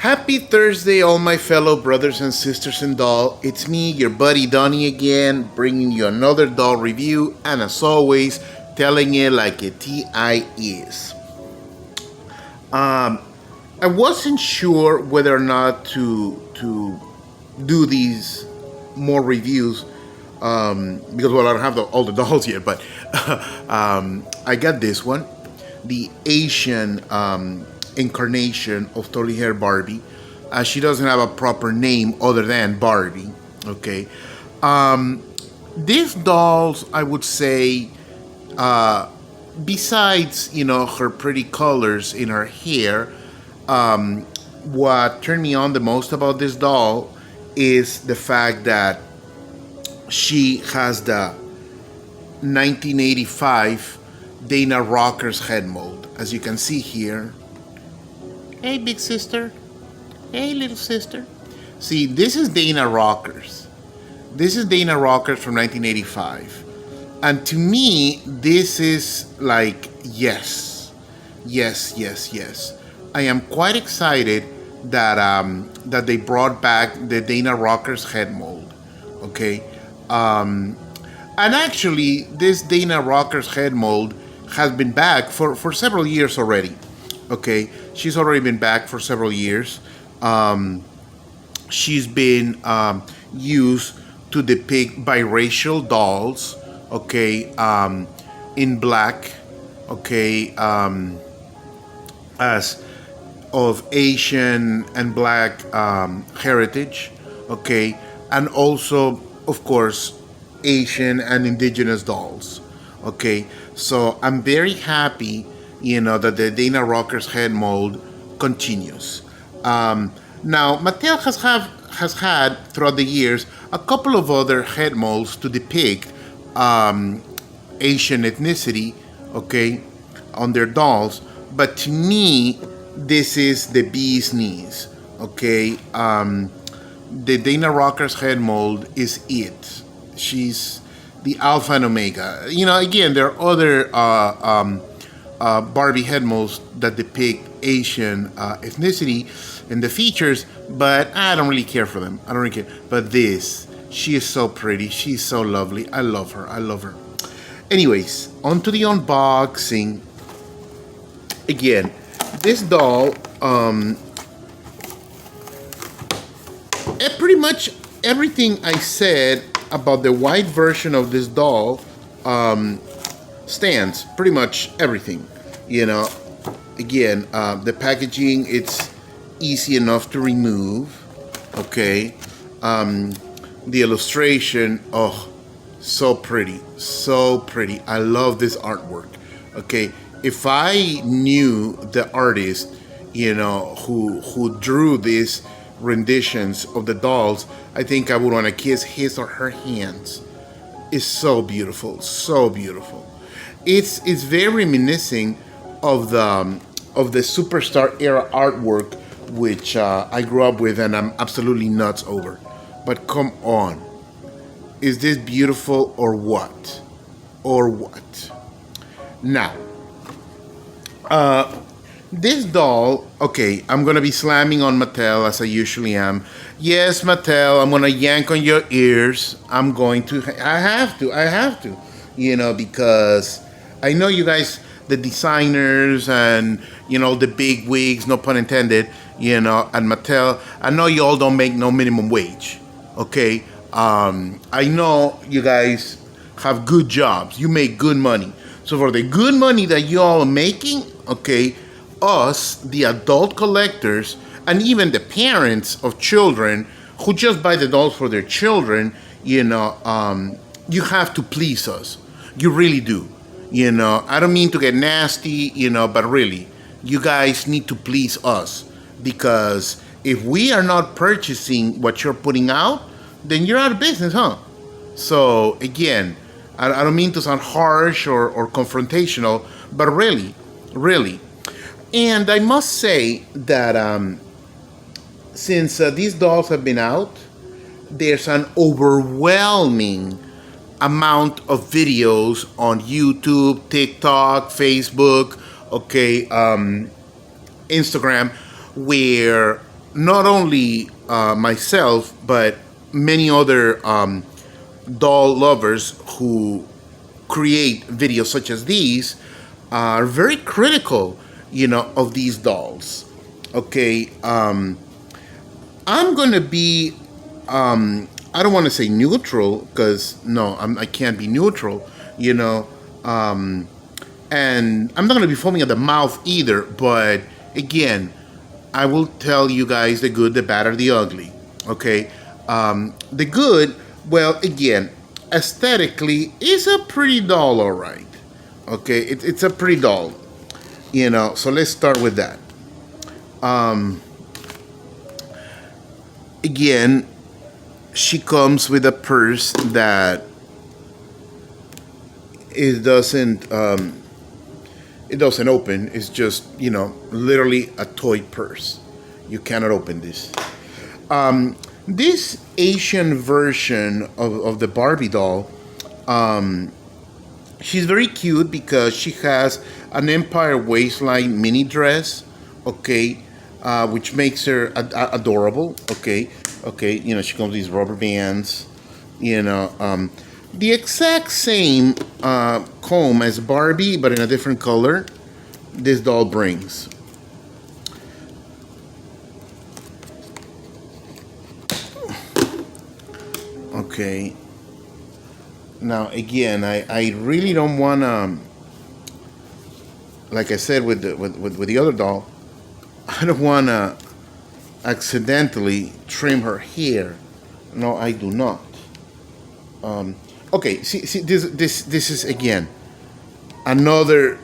Happy Thursday, all my fellow brothers and sisters in doll. It's me, your buddy Donnie again, bringing you another doll review, and as always, telling it like a TI is. I wasn't sure whether or not to do these more reviews because I don't have all the dolls yet, but I got this one, the Asian incarnation of Totally Hair Barbie. She doesn't have a proper name other than Barbie. Okay, these dolls, I would say, besides her pretty colors in her hair, what turned me on the most about this doll is the fact that she has the 1985 Dana Rocker's head mold, as you can see here. Hey, big sister. Hey, little sister. See, this is Dana Rockers. This is Dana Rockers from 1985. And to me, this is like, yes. I am quite excited that they brought back the Dana Rockers head mold. Okay? And actually, this Dana Rockers head mold has been back for several years already. Okay, she's already been back for several years. She's been used to depict biracial dolls, okay, in black, okay, as of Asian and black heritage, okay, and also, of course, Asian and indigenous dolls, okay. So I'm very happy that the Dana Rocker's head mold continues. Now, Mattel has had throughout the years a couple of other head molds to depict Asian ethnicity, okay, on their dolls. But to me, this is the bee's knees, okay. The Dana Rocker's head mold is it. She's the alpha and omega. Again, there are other Barbie head molds that depict Asian ethnicity in the features, but I don't really care for them. I don't really care. But this, she is so pretty. She's so lovely. I love her. Anyways, on to the unboxing. Again, this doll, pretty much everything I said about the white version of this doll stands. Pretty much everything. Again, the packaging, it's easy enough to remove. Okay. The illustration, oh, so pretty. I love this artwork. Okay. If I knew the artist, who drew these renditions of the dolls, I think I would want to kiss his or her hands. It's so beautiful. It's very reminiscent of the Superstar era artwork, which I grew up with and I'm absolutely nuts over. But come on, is this beautiful or what? Now, this doll, okay, I'm gonna be slamming on Mattel as I usually am. Yes, Mattel, I'm gonna yank on your ears. I have to, because I know you guys, the designers and, the big wigs, no pun intended, and Mattel, I know you all don't make no minimum wage, okay? I know you guys have good jobs. You make good money. So for the good money that you all are making, okay, us, the adult collectors, and even the parents of children who just buy the dolls for their children, you have to please us. You really do. I don't mean to get nasty, but really, you guys need to please us, because if we are not purchasing what you're putting out, then you're out of business, huh? So again, I don't mean to sound harsh or confrontational, but really. And I must say that since these dolls have been out, there's an overwhelming amount of videos on YouTube, TikTok, Facebook, okay, Instagram, where not only myself, but many other doll lovers who create videos such as these are very critical, of these dolls. Okay, I'm gonna be. I don't want to say neutral because no, I can't be neutral. You know, and I'm not gonna be foaming at the mouth either. But again, I will tell you guys the good, the bad, or the ugly. Okay, the good. Well, again, aesthetically, is a pretty doll, all right. Okay, it's a pretty doll. So let's start with that. Again, she comes with a purse that it doesn't open. It's just literally a toy purse. You cannot open this. This Asian version of the Barbie doll, she's very cute because she has an Empire waistline mini dress, okay, which makes her adorable, okay, okay. She comes with these rubber bands, the exact same comb as Barbie, but in a different color. This doll brings. Okay. Now again, I really don't want to, like I said with the other doll, I don't want to accidentally trim her hair. No, I do not. Okay, see this is again another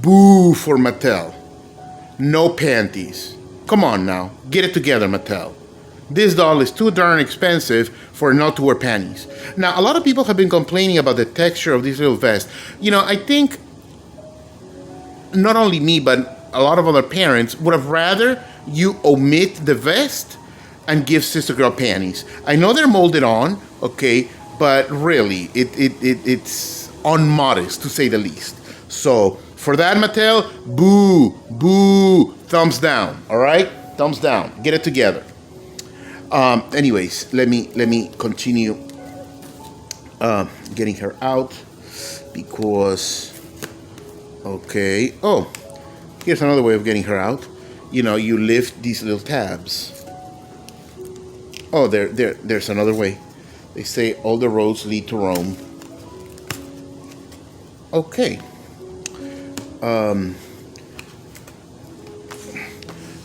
boo for Mattel. No panties. Come on now, get it together, Mattel. This doll is too darn expensive for not to wear panties. Now, a lot of people have been complaining about the texture of this little vest. I think not only me, but a lot of other parents would have rather you omit the vest and give Sister Girl panties. I know they're molded on, okay, but really, it's unmodest to say the least. So for that, Mattel, boo, boo, thumbs down. All right, thumbs down. Get it together. Anyways, let me continue getting her out because okay. Oh, here's another way of getting her out. You lift these little tabs. Oh, there's another way. They say all the roads lead to Rome. Okay.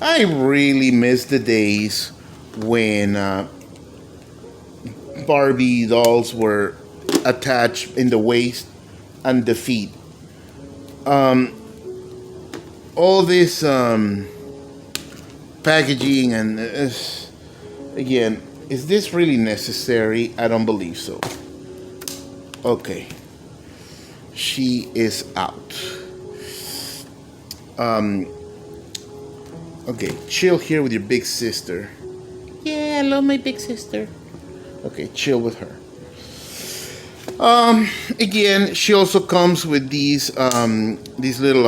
I really miss the days when Barbie dolls were attached in the waist and the feet. All this packaging and again, is this really necessary? I don't believe so. Okay, she is out. Okay, chill here with your big sister. Yeah, I love my big sister. Okay, chill with her. Again, she also comes with these little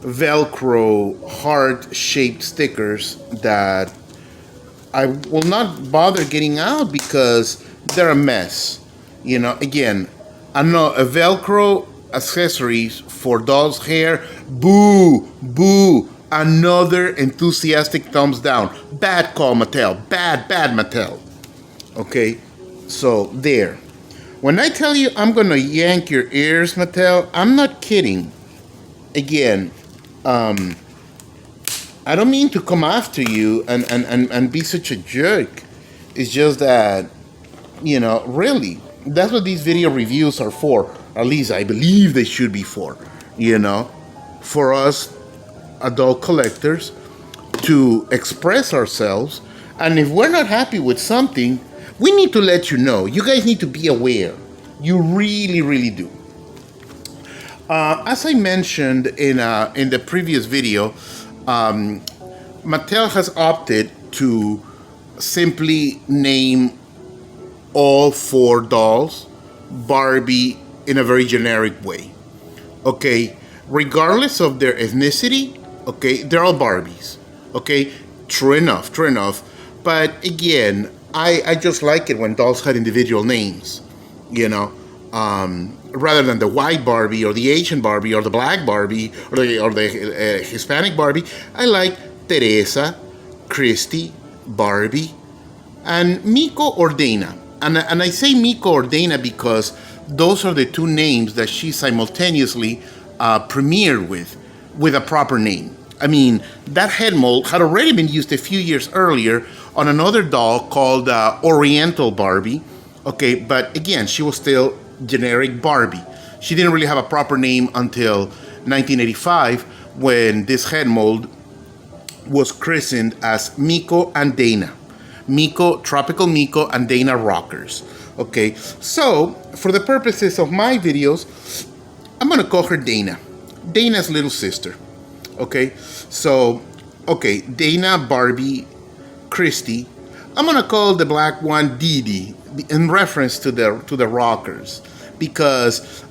Velcro heart-shaped stickers that I will not bother getting out because they're a mess. Again, I know a Velcro accessories for dolls' hair. Boo, boo. Another enthusiastic thumbs down. Bad call, Mattel. Bad Mattel. Okay, so there. When I tell you I'm gonna yank your ears, Mattel, I'm not kidding. Again, I don't mean to come after you and be such a jerk. It's just that, really, that's what these video reviews are for. At least I believe they should be for. For us adult collectors to express ourselves. And if we're not happy with something, we need to let you know. You guys need to be aware. You really, really do. As I mentioned in the previous video, Mattel has opted to simply name all four dolls Barbie in a very generic way. Okay, regardless of their ethnicity, okay, they're all Barbies. Okay, true enough, true enough. But again, I just like it when dolls had individual names, you know, rather than the white Barbie or the Asian Barbie or the black Barbie or the Hispanic Barbie. I like Teresa, Christy, Barbie, and Miko or Dana. And I say Miko or Dana because those are the two names that she simultaneously premiered with a proper name. I mean, that head mold had already been used a few years earlier on another doll called Oriental Barbie. Okay, but again, she was still generic Barbie. She didn't really have a proper name until 1985 when this head mold was christened as Miko and Dana. Miko, Tropical Miko, and Dana Rockers. Okay, so for the purposes of my videos, I'm gonna call her Dana. Dana's little sister. Okay, so, okay, Dana, Barbie, Christy. I'm gonna call the black one Dee Dee in reference to the Rockers, because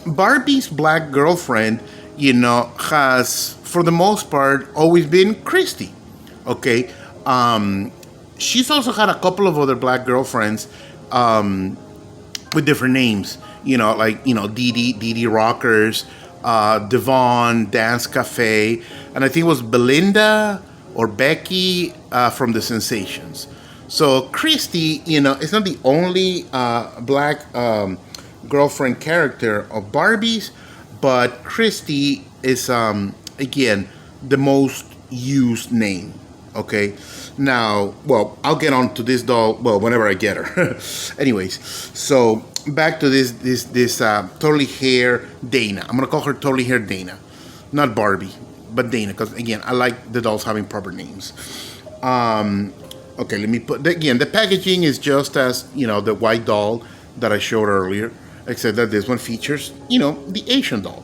Barbie's black girlfriend, has for the most part always been Christy. Okay, she's also had a couple of other black girlfriends with different names. Dee Dee Rockers, Devon, Dance Cafe, and I think it was Belinda or Becky from The Sensations. So Christy, is not the only black girlfriend character of Barbie's, but Christy is, again, the most used name. Okay, now, well, I'll get on to this doll, well, whenever I get her. Anyways, so back to this totally hair Dana. I'm gonna call her totally hair Dana, not Barbie, but Dana, because again, I like the dolls having proper names. Okay, let me put again. The packaging is just as the white doll that I showed earlier, except that this one features the Asian doll.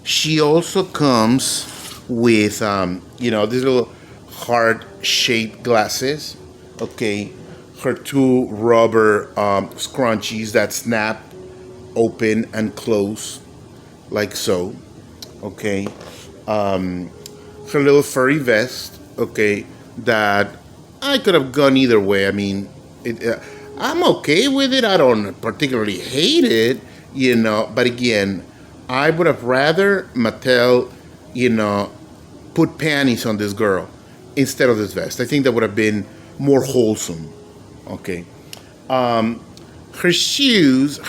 She also comes with these little heart-shaped glasses. Okay, her two rubber scrunchies that snap open and close like so. Okay, her little furry vest. Okay, that I could have gone either way. I mean, I'm okay with it. I don't particularly hate it, but again, I would have rather Mattel put panties on this girl instead of this vest. I think that would have been more wholesome. Okay. Her shoes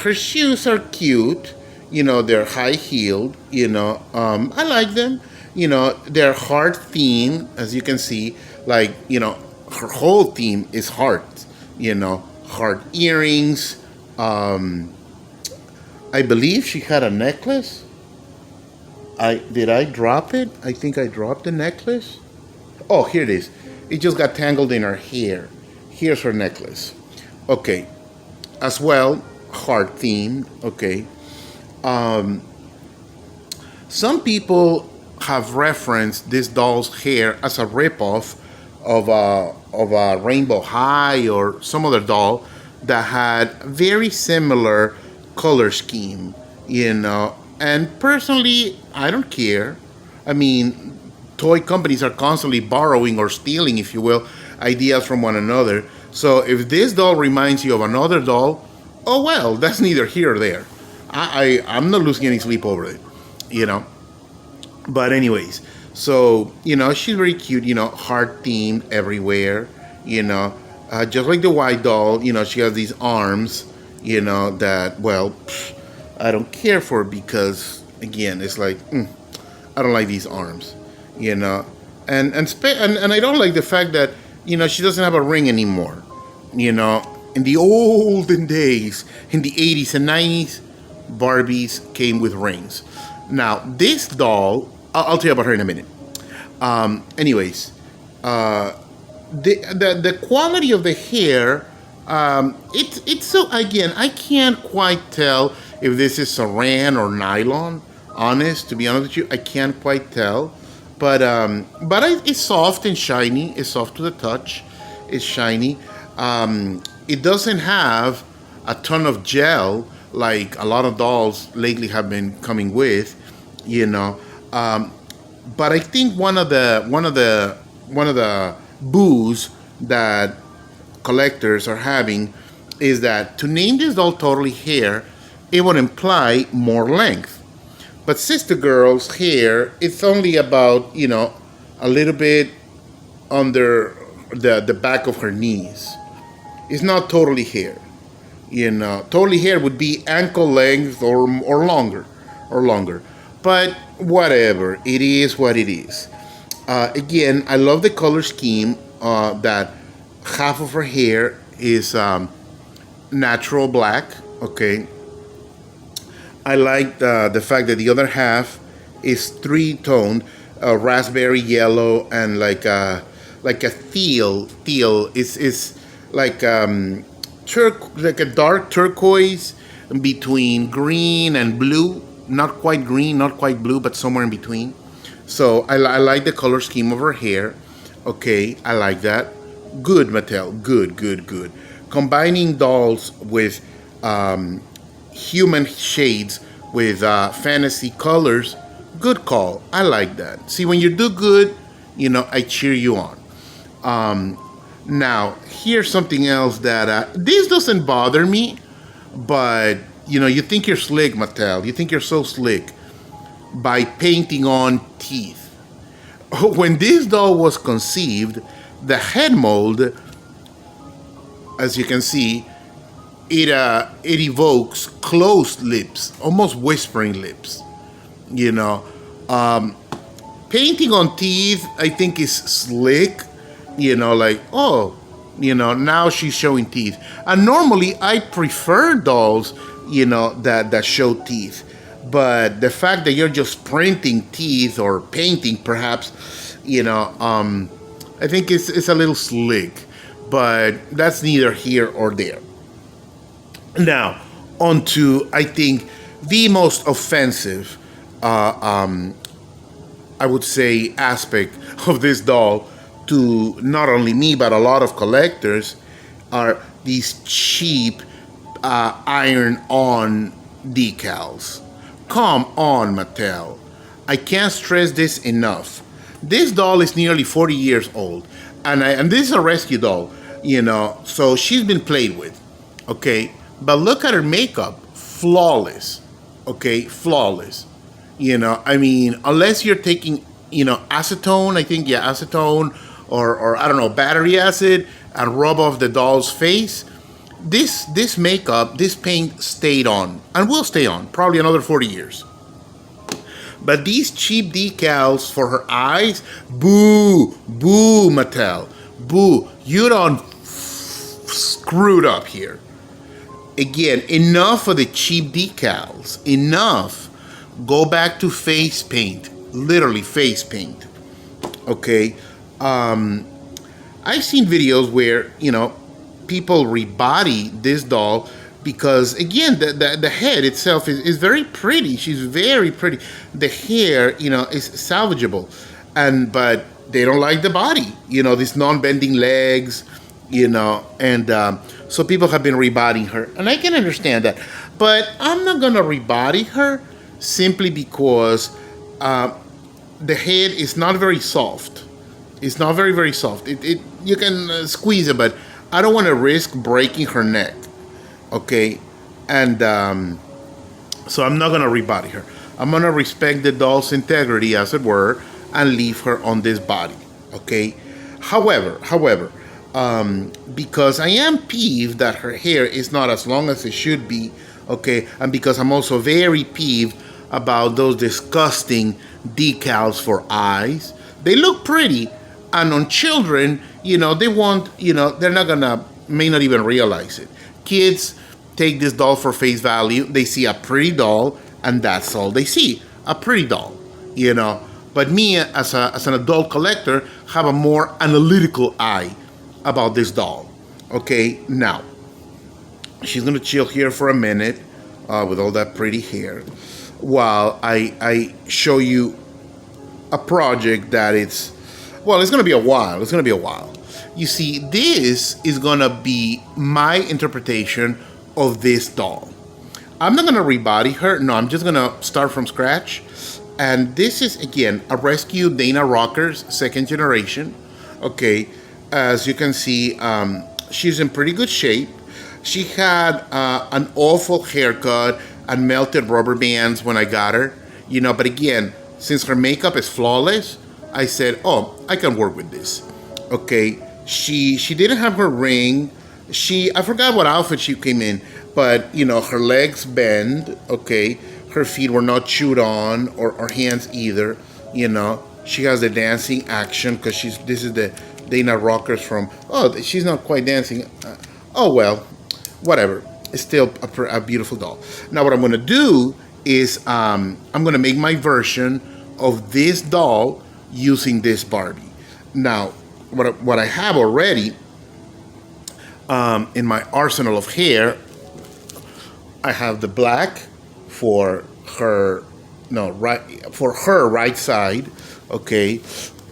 are cute. They're high heeled. I like them. They're heart themed, as you can see. Like, her whole theme is heart. Heart earrings. I believe she had a necklace. Did I drop it? I think I dropped the necklace. Oh, here it is. It just got tangled in her hair. Here's her necklace. Okay. As well, heart themed. Okay. Some people have referenced this doll's hair as a ripoff of a Rainbow High or some other doll that had very similar color scheme. And personally, I don't care. I mean, toy companies are constantly borrowing or stealing, if you will, ideas from one another. So if this doll reminds you of another doll, oh well, that's neither here or there. I'm not losing any sleep over it, But anyways, so, she's very cute, heart themed everywhere, just like the white doll, she has these arms, that, well, I don't care for because, again, it's like, I don't like these arms, and I don't like the fact that, she doesn't have a ring anymore, in the olden days, in the 80s and 90s, Barbies came with rings. Now, this doll, I'll tell you about her in a minute. Anyways, the quality of the hair, it's so, again, I can't quite tell if this is saran or nylon. To be honest with you, I can't quite tell. But it's soft and shiny. It's soft to the touch. It's shiny. It doesn't have a ton of gel like a lot of dolls lately have been coming with, you know. But I think one of the boos that collectors are having is that to name this doll totally hair, it would imply more length. But Sister Girl's hair, it's only about, a little bit under the back of her knees. It's not totally hair. Totally hair would be ankle length or longer, or longer. But whatever, it is what it is. Again, I love the color scheme that half of her hair is natural black. Okay, I like the fact that the other half is three toned, raspberry yellow and like a teal. Teal is like like a dark turquoise between green and blue. Not quite green, not quite blue, but somewhere in between. So I like the color scheme of her hair. Okay, I like that. Good, Mattel. Good, good, good. Combining dolls with human shades with fantasy colors. Good call. I like that. See, when you do good, I cheer you on. Now, here's something else that this doesn't bother me, but you think you're slick, Mattel. You think you're so slick by painting on teeth. When this doll was conceived, the head mold, as you can see, it evokes closed lips, almost whispering lips. You know, painting on teeth, I think, is slick. Like, oh, now she's showing teeth. And normally I prefer dolls, that show teeth. But the fact that you're just printing teeth or painting, perhaps, I think it's a little slick. But that's neither here or there. Now, on to, I think, the most offensive, I would say, aspect of this doll to not only me but a lot of collectors are these cheap iron-on decals. Come on, Mattel. I can't stress this enough. This doll is nearly 40 years old, and this is a rescue doll, so she's been played with, okay? But look at her makeup, flawless, okay? Flawless. Unless you're taking, acetone, I think, yeah, acetone, or I don't know, battery acid, and rub off the doll's face, this makeup, this paint stayed on, and will stay on, probably another 40 years. But these cheap decals for her eyes, boo, boo, Mattel, boo, you done screwed up here. Again, enough of the cheap decals, enough. Go back to face paint, literally face paint, okay? I've seen videos where, people rebody this doll because, again, the head itself is very pretty. She's very pretty. The hair, is salvageable. But they don't like the body, these non-bending legs, and so people have been rebodying her. And I can understand that. But I'm not going to rebody her simply because the head is not very soft. It's not very, very soft. You can squeeze it, but I don't want to risk breaking her neck. Okay? And so I'm not going to rebody her. I'm going to respect the doll's integrity, as it were, and leave her on this body. Okay? However, because I am peeved that her hair is not as long as it should be, okay, and because I'm also very peeved about those disgusting decals for eyes. They look pretty, and on children, they want, they're not gonna, may not even realize it. Kids take this doll for face value. They see a pretty doll, and that's all they see, a pretty doll, But me, as an adult collector, have a more analytical eye about this doll. Okay, now, she's gonna chill here for a minute with all that pretty hair while I show you a project that it's gonna be a while. It's gonna be a while. You see, this is gonna be my interpretation of this doll. I'm not gonna rebody her. No, I'm just gonna start from scratch. And this is again a rescue Dana Rockers second generation. Okay, as you can see, she's in pretty good shape. She had an awful haircut and melted rubber bands when I got her. But again, since her makeup is flawless, I said, "Oh, I can work with this." Okay, she didn't have her ring. I forgot what outfit she came in, but her legs bend. Okay, her feet were not chewed on, or hands either. She has the dancing action because this is the Dana Rockers from. Oh, she's not quite dancing. Oh well, whatever. It's still a beautiful doll. Now what I'm going to do is I'm going to make my version of this doll using this Barbie. Now what I have already in my arsenal of hair, I have the black for her, no, right, for her right side. Okay,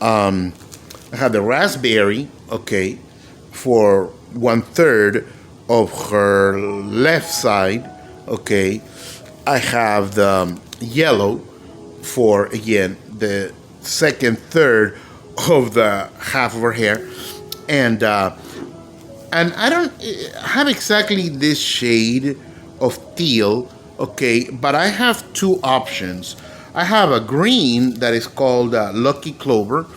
I have the raspberry. Okay, for 1/3 of her left side. Okay, I have the yellow for again the second third of the half of her hair, and I don't have exactly this shade of teal. Okay, but I have two options. I have a green that is called Lucky Clover,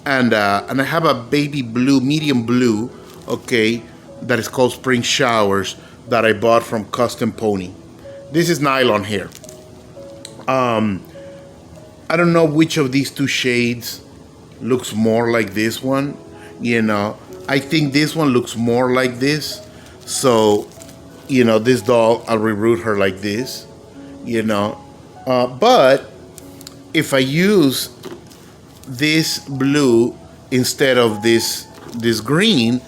and I have a baby blue, medium blue. Okay, that is called Spring Showers that I bought from Custom Pony. This is nylon hair. I don't know which of these two shades looks more like this one. I think this one looks more like this. So, this doll, I'll reroute her like this. But if I use this blue instead of this green,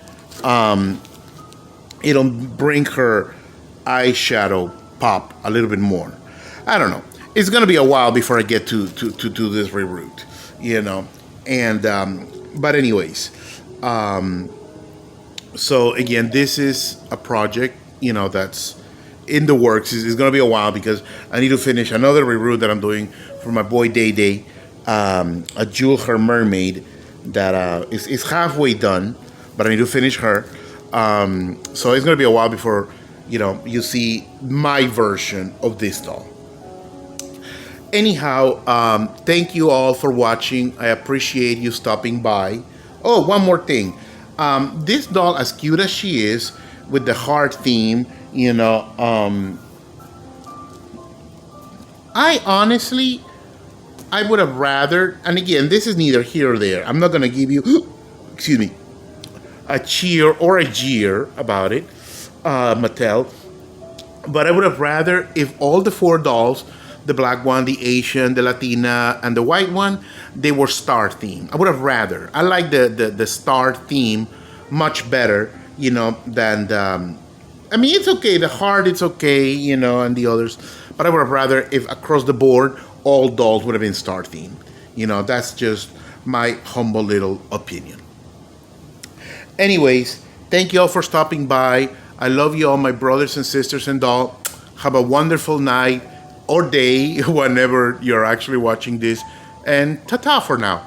it'll bring her eyeshadow pop a little bit more. I don't know. It's gonna be a while before I get to do this reroute, And but anyways, so again, this is a project that's in the works. It's gonna be a while because I need to finish another reroute that I'm doing for my boy Day Day, a Jewel Her Mermaid that is halfway done, but I need to finish her. So it's gonna be a while before you see my version of this doll. Anyhow, thank you all for watching. I appreciate you stopping by. Oh, one more thing. This doll, as cute as she is, with the heart theme, I honestly, I would have rather, and again, this is neither here or there. I'm not gonna give you, excuse me, a cheer or a jeer about it, Mattel. But I would have rather if all the four dolls, the black one, the Asian, the Latina, and the white one, they were star theme. I would have rather. I like the star theme much better, than the. I mean, it's okay. The heart, it's okay, and the others. But I would have rather if across the board all dolls would have been star theme. That's just my humble little opinion. Anyways, thank you all for stopping by. I love you all, my brothers and sisters and doll. Have a wonderful night or day whenever you're actually watching this. And ta-ta for now.